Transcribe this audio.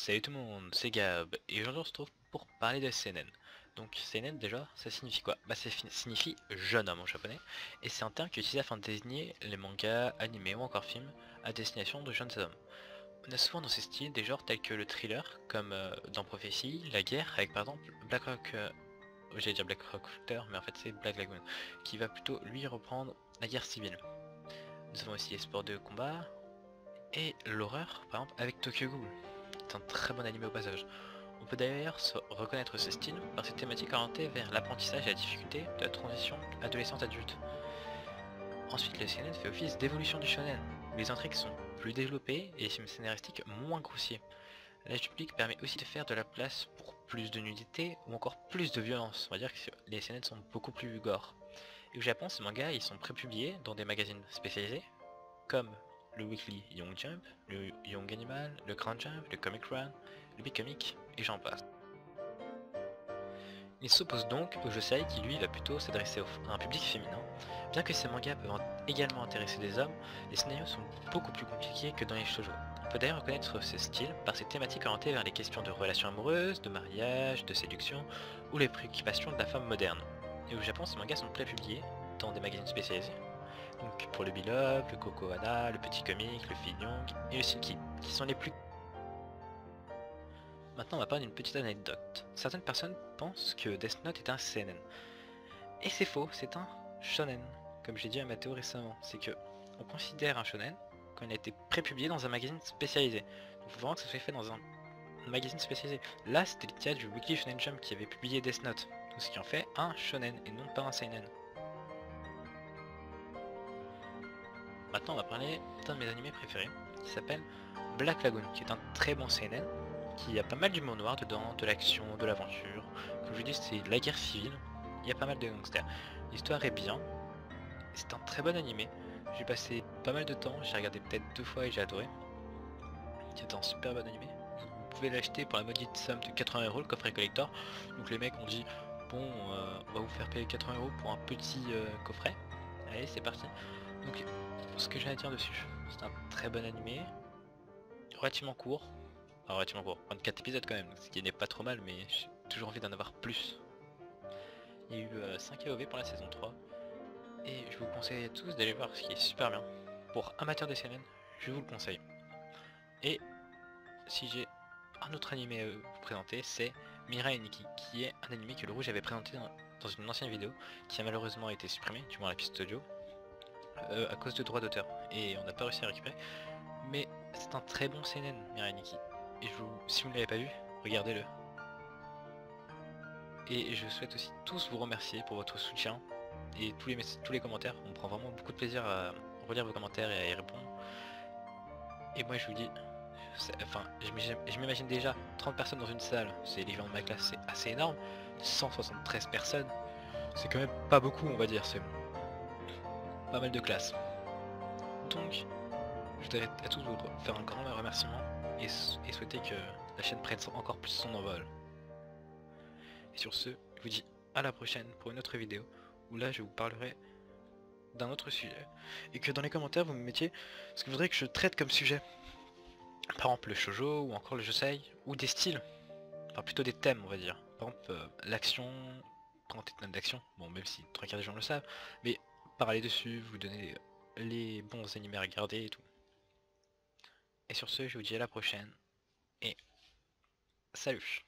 Salut tout le monde, c'est Gab, et aujourd'hui on se retrouve pour parler de seinen. Donc seinen déjà, ça signifie quoi? Bah ça signifie jeune homme en japonais, et c'est un terme qui est utilisé afin de désigner les mangas, animés ou encore films à destination de jeunes hommes. On a souvent dans ces styles des genres tels que le thriller, comme dans Prophétie, la guerre, avec par exemple Black Rock, j'allais dire Black Rock Shooter, mais en fait c'est Black Lagoon, qui va plutôt lui reprendre la guerre civile. Nous avons aussi les sports de combat, et l'horreur, par exemple avec Tokyo Ghoul. C'est un très bon animé au passage. On peut d'ailleurs reconnaître ce style par ses thématiques orientées vers l'apprentissage et la difficulté de la transition adolescente-adulte. Ensuite, le seinen fait office d'évolution du shonen, où les intrigues sont plus développées et les films scénaristiques moins grossiers. L'âge du public permet aussi de faire de la place pour plus de nudité ou encore plus de violence. On va dire que les seinen sont beaucoup plus gore. Et au Japon, ces mangas ils sont prépubliés dans des magazines spécialisés, comme le Weekly Young Jump, le Young Animal, le Grand Jump, le Comic Run, le Big Comic, et j'en passe. Il s'oppose donc au josei qui lui va plutôt s'adresser à un public féminin. Bien que ces mangas peuvent également intéresser des hommes, les scénarios sont beaucoup plus compliqués que dans les shoujo. On peut d'ailleurs reconnaître ce style par ses thématiques orientées vers les questions de relations amoureuses, de mariage, de séduction ou les préoccupations de la femme moderne. Et au Japon, ces mangas sont prépubliés dans des magazines spécialisés. Donc pour le Beloved, le Kokohana, le Petit Comic, le Fil Young et le Silky, qui sont les plus. Maintenant on va parler d'une petite anecdote. Certaines personnes pensent que Death Note est un seinen. Et c'est faux, c'est un shonen. Comme j'ai dit à Mathéo récemment, c'est que on considère un shonen quand il a été prépublié dans un magazine spécialisé. Donc il faut vraiment que ça soit fait dans un magazine spécialisé. Là c'était le cas du Weekly Shonen Jump qui avait publié Death Note. Donc ce qui en fait un shonen et non pas un seinen. Maintenant on va parler d'un de mes animés préférés qui s'appelle Black Lagoon, qui est un très bon seinen, qui a pas mal d'humour noir dedans, de l'action, de l'aventure. Comme je vous dis, c'est la guerre civile, il y a pas mal de gangsters. L'histoire est bien, c'est un très bon animé. J'ai passé pas mal de temps, j'ai regardé peut-être 2 fois et j'ai adoré. C'est un super bon animé. Vous pouvez l'acheter pour la maudite somme de 80 € le coffret collector. Donc les mecs ont dit bon on va vous faire payer 80 € pour un petit coffret. Allez c'est parti. Donc ce que j'ai à dire dessus, c'est un très bon animé, relativement court. Enfin, relativement court, 24 épisodes quand même, ce qui n'est pas trop mal, mais j'ai toujours envie d'en avoir plus. Il y a eu 5 AOV pour la saison 3, et je vous conseille à tous d'aller voir ce qui est super bien. Pour amateurs de seinen, je vous le conseille. Et si j'ai un autre animé à vous présenter, c'est Mirai Nikki, qui est un animé que le Rouge avait présenté dans une ancienne vidéo, qui a malheureusement été supprimée, du moins la piste audio, à cause de droits d'auteur, et on n'a pas réussi à récupérer. Mais c'est un très bon seinen, Mirai Nikki. Et si vous ne l'avez pas vu, regardez-le. Et je souhaite aussi tous vous remercier pour votre soutien et tous les commentaires. On prend vraiment beaucoup de plaisir à relire vos commentaires et à y répondre. Et moi je vous dis, enfin je m'imagine déjà 30 personnes dans une salle, c'est l'équivalent de ma classe, c'est assez énorme. 173 personnes, c'est quand même pas beaucoup on va dire, c'est pas mal de classes. Donc je voudrais à tous vous faire un grand remerciement et souhaiter que la chaîne prenne encore plus son envol. Et sur ce, je vous dis à la prochaine pour une autre vidéo, où là je vous parlerai d'un autre sujet. Et que dans les commentaires vous me mettiez ce que vous voudriez que je traite comme sujet. Par exemple le shoujo, ou encore le josei, ou des styles. Enfin plutôt des thèmes on va dire. Par exemple l'action, quand t'es d'action, bon même si 3/4 des gens le savent, mais parler dessus, vous donner les bons animés à regarder et tout. Et sur ce, je vous dis à la prochaine, et salut!